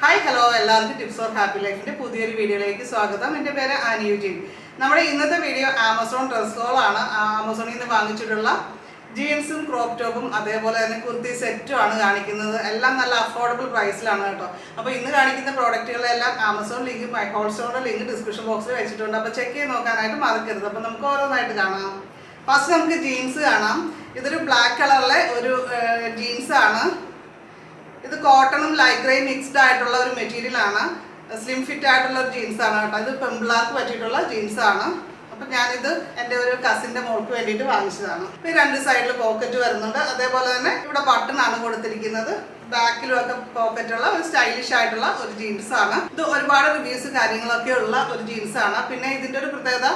Hi hello എല്ലാവർക്കും tips of happy ലൈഫിന്റെ പുതിയൊരു വീഡിയോയിലേക്ക് സ്വാഗതം. എൻ്റെ പേര് ആനിയുജീൻ. നമ്മുടെ ഇന്നത്തെ വീഡിയോ ആമസോൺ ഡ്രസ്സുകളാണ്. ആമസോണിൽ നിന്ന് വാങ്ങിച്ചിട്ടുള്ള ജീൻസും ക്രോപ്പ് ടോപ്പും അതേപോലെ തന്നെ കുർത്തി സെറ്റും ആണ് കാണിക്കുന്നത്. എല്ലാം നല്ല അഫോർഡബിൾ പ്രൈസിലാണ് കേട്ടോ. അപ്പോൾ ഇന്ന് കാണിക്കുന്ന പ്രോഡക്റ്റുകളെല്ലാം ആമസോൺ ലിങ്ക് ഹോൾസ്റ്റോറിൻ്റെ ലിങ്ക് ഡിസ്ക്രിപ്ഷൻ ബോക്സിൽ വെച്ചിട്ടുണ്ട്. അപ്പോൾ ചെക്ക് ചെയ്ത് നോക്കാനായിട്ട് മറക്കരുത്. അപ്പോൾ നമുക്ക് ഓരോന്നായിട്ട് കാണാം. ഫസ്റ്റ് നമുക്ക് ജീൻസ് കാണാം. ഇതൊരു ബ്ലാക്ക് കളറിലെ ഒരു ജീൻസ് ആണ്. ഇത് കോട്ടണും ലൈക്രയും മിക്സ്ഡ് ആയിട്ടുള്ള ഒരു മെറ്റീരിയൽ ആണ്. സ്ലിം ഫിറ്റ് ആയിട്ടുള്ള ഒരു ജീൻസ് ആണ് കേട്ടോ. ഇത് പെൺപിള്ളേർക്ക് പറ്റിയിട്ടുള്ള ജീൻസ് ആണ്. അപ്പം ഞാനിത് എൻ്റെ ഒരു കസിൻ്റെ മോൾക്ക് വേണ്ടിയിട്ട് വാങ്ങിച്ചതാണ്. ഇപ്പം രണ്ട് സൈഡിൽ പോക്കറ്റ് വരുന്നുണ്ട്. അതേപോലെ തന്നെ ഇവിടെ ബട്ടൺ ആണ് കൊടുത്തിരിക്കുന്നത്. ബാക്കിലും ഒക്കെ പോക്കറ്റുള്ള ഒരു സ്റ്റൈലിഷ് ആയിട്ടുള്ള ഒരു ജീൻസ് ആണ്. ഇത് ഒരുപാട് റിവ്യൂസ് കാര്യങ്ങളൊക്കെ ഉള്ള ഒരു ജീൻസ് ആണ്. പിന്നെ ഇതിൻ്റെ ഒരു പ്രത്യേകത,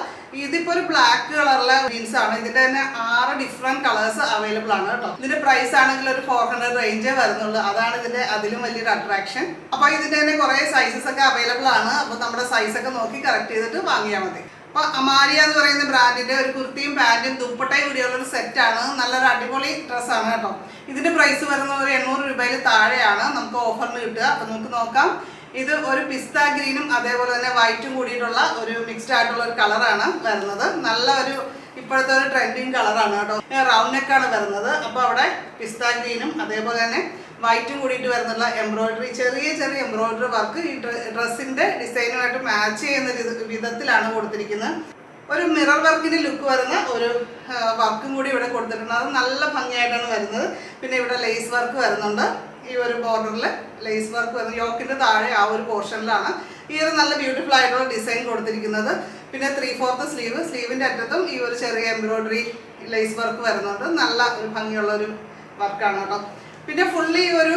ഇതിപ്പോൾ ഒരു ബ്ലാക്ക് കളറിലെ ജീൻസ് ആണ്. ഇതിന്റെ തന്നെ 6 ഡിഫറെന്റ് കളേഴ്സ് അവൈലബിൾ ആണ് കേട്ടോ. ഇതിന്റെ പ്രൈസ് ആണെങ്കിൽ ഒരു 400 റേഞ്ചേ വരുന്നുള്ളൂ. അതാണ് ഇതിന്റെ അതിലും വലിയൊരു അട്രാക്ഷൻ. അപ്പൊ ഇതിന്റെ തന്നെ കുറെ സൈസസ് ഒക്കെ അവൈലബിൾ ആണ്. അപ്പൊ നമ്മുടെ സൈസ് ഒക്കെ നോക്കി കറക്റ്റ് ചെയ്തിട്ട് വാങ്ങിയാൽ മതി. അപ്പൊ അമാരിയ എന്ന് പറയുന്ന ബ്രാൻഡിന്റെ ഒരു കുർത്തിയും പാന്റും ദുപ്പട്ടയും കൂടിയുള്ള ഒരു സെറ്റാണ്. നല്ലൊരു അടിപൊളി ഡ്രസ്സാണ് കേട്ടോ. ഇതിന്റെ പ്രൈസ് വരുന്നത് ഒരു 800 രൂപയിൽ താഴെയാണ് നമുക്ക് ഓഫറിന് കിട്ടുക. അപ്പൊ നമുക്ക് നോക്കാം. ഇത് ഒരു പിസ്ത ഗ്രീനും അതേപോലെ തന്നെ വൈറ്റും കൂടിയിട്ടുള്ള ഒരു മിക്സ്ഡ് ആയിട്ടുള്ള ഒരു കളറാണ് വരുന്നത്. നല്ല ഒരു ഇപ്പോഴത്തെ ഒരു ട്രെൻഡിങ് കളറാണ് കേട്ടോ. റൗണ്ട് നെക്കാണ് വരുന്നത്. അപ്പോൾ അവിടെ പിസ്ത ഗ്രീനും അതേപോലെ തന്നെ വൈറ്റും കൂടിയിട്ട് വരുന്നുള്ള എംബ്രോയിഡറി, ചെറിയ ചെറിയ എംബ്രോയിഡറി വർക്ക് ഈ ഡ്രസ്സിന്റെ ഡിസൈനുമായിട്ട് മാച്ച് ചെയ്യുന്ന വിധത്തിലാണ് കൊടുത്തിരിക്കുന്നത്. ഒരു മിറർ വർക്കിന്റെ ലുക്ക് വരുന്ന ഒരു വർക്കും കൂടി ഇവിടെ കൊടുത്തിട്ടുണ്ട്. അത് നല്ല ഭംഗിയായിട്ടാണ് വരുന്നത്. പിന്നെ ഇവിടെ ലേസ് വർക്ക് വരുന്നുണ്ട്. ഈ ഒരു ബോർഡറിൽ ലേസ് വർക്ക് വരുന്നത് യോക്കിന്റെ താഴെ ആ ഒരു പോർഷനിലാണ് ഈ ഒരു നല്ല ബ്യൂട്ടിഫുൾ ആയിട്ടുള്ള ഡിസൈൻ കൊടുത്തിരിക്കുന്നത്. പിന്നെ 3/4 സ്ലീവിന്റെ അറ്റത്തും ഈ ഒരു ചെറിയ എംബ്രോയിഡറി ലേസ് വർക്ക് വരുന്നുണ്ട്. നല്ല ഒരു ഭംഗിയുള്ള ഒരു വർക്കാണ് കേട്ടോ. പിന്നെ ഫുള്ളി ഒരു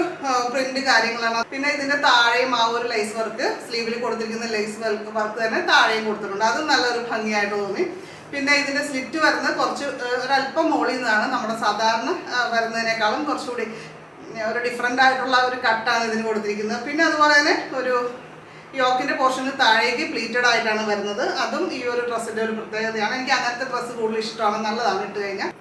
പ്രിന്റ് കാര്യങ്ങളാണ്. പിന്നെ ഇതിന്റെ താഴെയും ആ ഒരു ലേസ് വർക്ക്, സ്ലീവിൽ കൊടുത്തിരിക്കുന്ന ലേസ് വർക്ക് തന്നെ താഴെയും കൊടുത്തിട്ടുണ്ട്. അതും നല്ലൊരു ഭംഗിയായിട്ട് തോന്നി. പിന്നെ ഇതിന്റെ സ്ലിറ്റ് വരുന്നത് കുറച്ച് ഒരല്പം മുകളിൽ നിന്നാണ്. നമ്മുടെ സാധാരണ വരുന്നതിനേക്കാളും കുറച്ചുകൂടി ഒരു ഡിഫറെൻ്റ് ആയിട്ടുള്ള ഒരു കട്ടാണ് ഇതിന് കൊടുത്തിരിക്കുന്നത്. പിന്നെ അതുപോലെ തന്നെ ഒരു യോക്കിന്റെ പോർഷന് താഴേക്ക് പ്ലീറ്റഡ് ആയിട്ടാണ് വരുന്നത്. അതും ഈ ഒരു ഡ്രസ്സിന്റെ ഒരു പ്രത്യേകതയാണ്. എനിക്ക് അങ്ങനത്തെ ഡ്രസ്സ് കൂടുതൽ ഇഷ്ടമാണ്. നല്ലതാണ് ഇട്ട് കഴിഞ്ഞാൽ.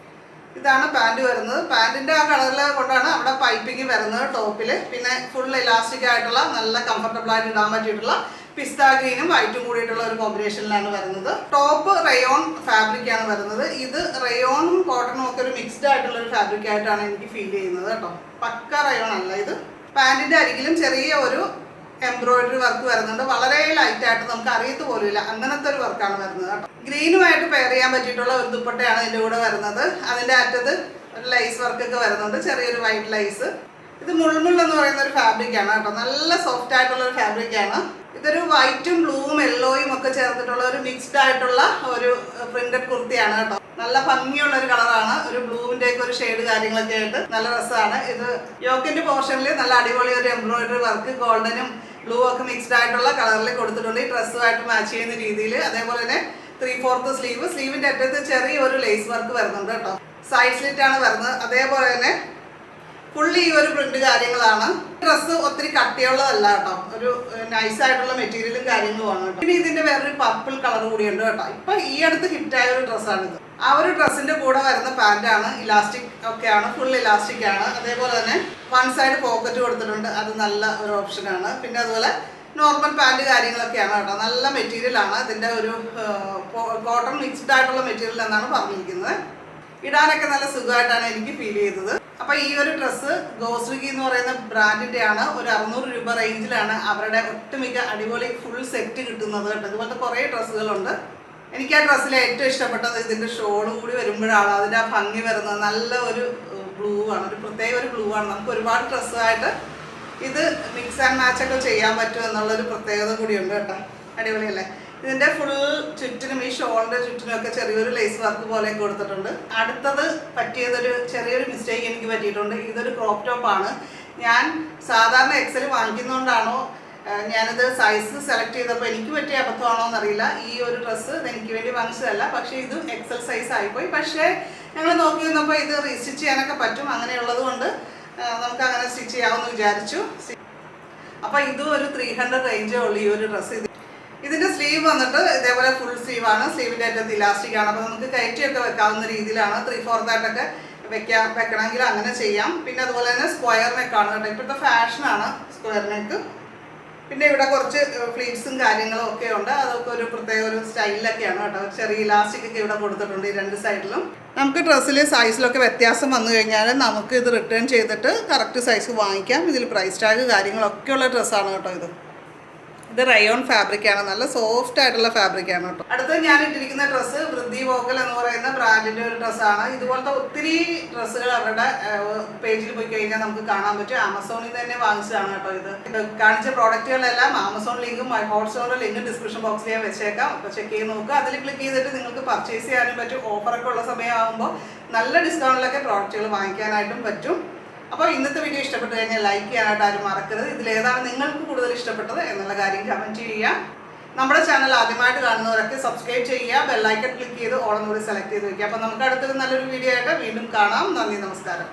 ഇതാണ് പാൻറ് വരുന്നത്. പാൻറ്റിന്റെ ആ കളറിൽ കൊണ്ടാണ് അവിടെ പൈപ്പിംഗ് വരുന്നത് ടോപ്പില്. പിന്നെ ഫുൾ ഇലാസ്റ്റിക് ആയിട്ടുള്ള നല്ല കംഫർട്ടബിൾ ആയിട്ട് ഇടാൻ പറ്റിയിട്ടുള്ള പിസ്ത ഗ്രീനും വൈറ്റും കൂടിയിട്ടുള്ള ഒരു കോമ്പിനേഷനിലാണ് വരുന്നത്. ടോപ്പ് റയോൺ ഫാബ്രിക് ആണ് വരുന്നത്. ഇത് റയോണും കോട്ടണും ഒക്കെ ഒരു മിക്സ്ഡ് ആയിട്ടുള്ള ഒരു ഫാബ്രിക് ആയിട്ടാണ് എനിക്ക് ഫീൽ ചെയ്യുന്നത് കേട്ടോ. പക്ക റയോൺ അല്ല ഇത്. പാൻറ്റിന്റെ അരികിലും ചെറിയ ഒരു എംബ്രോയിഡറി വർക്ക് വരുന്നുണ്ട്. വളരെ ലൈറ്റ് ആയിട്ട് നമുക്ക് അറിയത്ത് പോലുമില്ല അങ്ങനത്തെ ഒരു വർക്കാണ് വരുന്നത് കേട്ടോ. ഗ്രീനുമായിട്ട് പെയർ ചെയ്യാൻ പറ്റിയിട്ടുള്ള ഒരു ദുപ്പട്ടയാണ് ഇതിൻ്റെ കൂടെ വരുന്നത്. അതിൻ്റെ അറ്റത്ത് ഒരു ലൈസ് വർക്കൊക്കെ വരുന്നുണ്ട്, ചെറിയൊരു വൈറ്റ് ലൈസ്. ഇത് മുൾമുൾ എന്ന് പറയുന്ന ഒരു ഫാബ്രിക് ആണ് കേട്ടോ. നല്ല സോഫ്റ്റ് ആയിട്ടുള്ള ഒരു ഫാബ്രിക് ആണ്. ഇതൊരു വൈറ്റും ബ്ലൂവും യെല്ലോയും ഒക്കെ ചേർത്തിട്ടുള്ള ഒരു മിക്സ്ഡ് ആയിട്ടുള്ള ഒരു പ്രിന്റഡ് കുർത്തിയാണ് കേട്ടോ. നല്ല ഭംഗിയുള്ള ഒരു കളറാണ്. ഒരു ബ്ലൂവിന്റെ ഒക്കെ ഒരു ഷെയ്ഡ് കാര്യങ്ങളൊക്കെ ആയിട്ട് നല്ല രസമാണ്. ഇത് യോക്കിന്റെ പോർഷനിൽ നല്ല അടിപൊളി ഒരു എംബ്രോയിഡറി വർക്ക് ഗോൾഡനും ബ്ലൂ ഒക്കെ മിക്സ്ഡ് ആയിട്ടുള്ള കളറിൽ കൊടുത്തിട്ടുണ്ട്. ഈ ഡ്രസ്സുമായിട്ട് മാച്ച് ചെയ്യുന്ന രീതിയിൽ. അതേപോലെ തന്നെ 3/4 സ്ലീവിന്റെ അറ്റത്ത് ചെറിയ ഒരു ലേസ് വർക്ക് വരുന്നുണ്ട് കേട്ടോ. സൈഡ് സ്ലിറ്റ് ആണ് വരുന്നത്. അതേപോലെ തന്നെ ഫുള്ളി ഈ ഒരു പ്രിന്റ് കാര്യങ്ങളാണ്. ഡ്രസ്സ് ഒത്തിരി കട്ടിയുള്ളതല്ല കേട്ടോ. ഒരു നൈസ് ആയിട്ടുള്ള മെറ്റീരിയലും കാര്യങ്ങളുമാണ് കേട്ടോ. പിന്നെ ഇതിന്റെ വേറൊരു പർപ്പിൾ കളർ കൂടിയുണ്ട് കേട്ടോ. ഇപ്പൊ ഈ അടുത്ത് ഹിറ്റായ ഒരു ഡ്രസ്സാണിത്. ആ ഒരു ഡ്രസ്സിന്റെ കൂടെ വരുന്ന പാന്റാണ്. ഇലാസ്റ്റിക് ഒക്കെയാണ്, ഫുൾ ഇലാസ്റ്റിക് ആണ്. അതേപോലെ തന്നെ 1 സൈഡ് പോക്കറ്റ് കൊടുത്തിട്ടുണ്ട്. അത് നല്ല ഒരു ഓപ്ഷനാണ്. പിന്നെ അതുപോലെ നോർമൽ പാന്റ് കാര്യങ്ങളൊക്കെയാണ് കേട്ടോ. നല്ല മെറ്റീരിയൽ ആണ്. ഇതിന്റെ ഒരു കോട്ടൺ മിക്സ്ഡ് ആയിട്ടുള്ള മെറ്റീരിയൽ എന്നാണ് പറഞ്ഞിരിക്കുന്നത്. ഇടാനൊക്കെ നല്ല സുഖമായിട്ടാണ് എനിക്ക് ഫീൽ ചെയ്തത്. അപ്പൊ ഈ ഒരു ഡ്രസ്സ് ഗോസ്വിഗി എന്ന് പറയുന്ന ബ്രാൻഡിന്റെ ആണ്. ഒരു 600 രൂപ റേഞ്ചിലാണ് അവരുടെ ഒട്ടുമിക്ക അടിപൊളി ഫുൾ സെറ്റ് കിട്ടുന്നത് കേട്ടോ. ഇതുപോലത്തെ കുറേ ഡ്രസ്സുകളുണ്ട്. എനിക്ക് ആ ഡ്രസ്സിൽ ഏറ്റവും ഇഷ്ടപ്പെട്ടത് ഇതിന്റെ ഷോളും കൂടി വരുമ്പോഴാണ് അതിന്റെ ആ ഭംഗി വരുന്നത്. നല്ല ഒരു ബ്ലൂ ആണ്, ഒരു പ്രത്യേക ഒരു ബ്ലൂ ആണ്. നമുക്ക് ഒരുപാട് ഡ്രസ്സുമായിട്ട് ഇത് മിക്സ് ആൻഡ് മാച്ച് ഒക്കെ ചെയ്യാൻ പറ്റും എന്നുള്ളൊരു പ്രത്യേകത കൂടിയുണ്ട് കേട്ടോ. അടിപൊളിയല്ലേ? ഇതിന്റെ ഫുൾ ചുറ്റിനും ഈ ഷോളിന്റെ ചുറ്റിനും ഒക്കെ ചെറിയൊരു ലേസ് വർക്ക് പോലെ കൊടുത്തിട്ടുണ്ട്. അടുത്തത് പറ്റിയതൊരു ചെറിയൊരു മിസ്റ്റേക്ക് എനിക്ക് പറ്റിയിട്ടുണ്ട്. ഇതൊരു ക്രോപ്പ് ടോപ്പ് ആണ്. ഞാൻ സാധാരണ എക്സൽ വാങ്ങിക്കുന്നതുകൊണ്ടാണോ ഞാനത് സൈസ് സെലക്ട് ചെയ്തപ്പോൾ എനിക്ക് പറ്റിയ അബദ്ധമാണോ എന്നറിയില്ല. ഈ ഒരു ഡ്രസ്സ് എനിക്ക് വേണ്ടി വാങ്ങിച്ചതല്ല, പക്ഷേ ഇത് എക്സൽ സൈസ് ആയിപ്പോയി. പക്ഷേ ഞങ്ങൾ നോക്കി വന്നപ്പോൾ ഇത് റീസ്റ്റിച്ച് ചെയ്യാനൊക്കെ പറ്റും. അങ്ങനെയുള്ളത് കൊണ്ട് നമുക്ക് അങ്ങനെ സ്റ്റിച്ച് ചെയ്യാമെന്ന് വിചാരിച്ചു. അപ്പോൾ ഇതും ഒരു 300 റേഞ്ചേ ഉള്ളൂ ഈ ഒരു ഡ്രസ്സ്. ഇതിന്റെ സ്ലീവ് വന്നിട്ട് ഇതേപോലെ ഫുൾ സ്ലീവ് ആണ്. സ്ലീവിന്റെ അറ്റത്ത് ഇലാസ്റ്റിക് ആണ്. അപ്പോൾ നമുക്ക് കയറ്റിയൊക്കെ വെക്കാവുന്ന രീതിയിലാണ്. 3/4 ആയിട്ടൊക്കെ വെക്കണമെങ്കിൽ അങ്ങനെ ചെയ്യാം. പിന്നെ അതുപോലെ തന്നെ സ്ക്വയർ നെക്കാണ് കേട്ടോ. ഇപ്പോഴത്തെ ഫാഷനാണ് സ്ക്വയർ നെക്ക്. പിന്നെ ഇവിടെ കുറച്ച് ഫ്ലീറ്റ്സും കാര്യങ്ങളും ഒക്കെ ഉണ്ട്. അതൊക്കെ ഒരു പ്രത്യേക ഒരു സ്റ്റൈലിലൊക്കെയാണ് കേട്ടോ. ചെറിയ ഇലാസ്റ്റിക് ഒക്കെ ഇവിടെ കൊടുത്തിട്ടുണ്ട് ഈ രണ്ട് സൈഡിലും. നമുക്ക് ഡ്രസ്സിൽ സൈസിലൊക്കെ വ്യത്യാസം വന്നു കഴിഞ്ഞാൽ നമുക്ക് ഇത് റിട്ടേൺ ചെയ്തിട്ട് കറക്റ്റ് സൈസ് വാങ്ങിക്കാം. ഇതിൽ പ്രൈസ് ടാഗ് കാര്യങ്ങളൊക്കെ ഉള്ള ഡ്രസ്സാണ് കേട്ടോ ഇത്. ഇത് റയോൺ ഫാബ്രിക്കാണ്, നല്ല സോഫ്റ്റ് ആയിട്ടുള്ള ഫാബ്രിക്കാണ് കേട്ടോ. അടുത്ത് ഞാൻ ഇട്ടിരിക്കുന്ന ഡ്രസ്സ് വൃദ്ധി വോക്കൽ എന്ന് പറയുന്ന ബ്രാൻഡിൻ്റെ ഒരു ഡ്രസ്സാണ്. ഇതുപോലത്തെ ഒത്തിരി ഡ്രസ്സുകൾ അവരുടെ പേജിൽ പോയി കഴിഞ്ഞാൽ നമുക്ക് കാണാൻ പറ്റും. ആമസോണിൽ നിന്ന് തന്നെ വാങ്ങിച്ചതാണ് കേട്ടോ ഇത്. കാണിച്ച പ്രോഡക്റ്റുകളെല്ലാം ആമസോൺ ലിങ്കും ഹോട്ട്സ്റ്റാറിൻ്റെ ലിങ്കും ഡിസ്ക്രിപ്ഷൻ ബോക്സിൽ ഞാൻ വെച്ചേക്കാം. അപ്പോൾ ചെക്ക് ചെയ്ത് നോക്കുക. അതിൽ ക്ലിക്ക് ചെയ്തിട്ട് നിങ്ങൾക്ക് പർച്ചേസ് ചെയ്യാനും പറ്റും. ഓഫറൊക്കെ ഉള്ള സമയമാകുമ്പോൾ നല്ല ഡിസ്കൗണ്ടിലൊക്കെ പ്രോഡക്റ്റുകൾ വാങ്ങിക്കാനായിട്ടും പറ്റും. അപ്പോൾ ഇന്നത്തെ വീഡിയോ ഇഷ്ടപ്പെട്ട് കഴിഞ്ഞാൽ ലൈക്ക് ചെയ്യാനായിട്ട് ആരും മറക്കരുത്. ഇതിലേതാണ് നിങ്ങൾക്ക് കൂടുതൽ ഇഷ്ടപ്പെട്ടത് എന്നുള്ള കാര്യം കമൻറ്റ് ചെയ്യുക. നമ്മുടെ ചാനൽ ആദ്യമായിട്ട് കാണുന്നവരൊക്കെ സബ്സ്ക്രൈബ് ചെയ്യുക, ബെല്ലൈക്കൺ ക്ലിക്ക് ചെയ്ത് ഓൾ കൂടി സെലക്ട് ചെയ്ത് വയ്ക്കുക. അപ്പോൾ നമുക്ക് അടുത്തൊരു നല്ലൊരു വീഡിയോ ആയിട്ട് വീണ്ടും കാണാം. നന്ദി, നമസ്കാരം.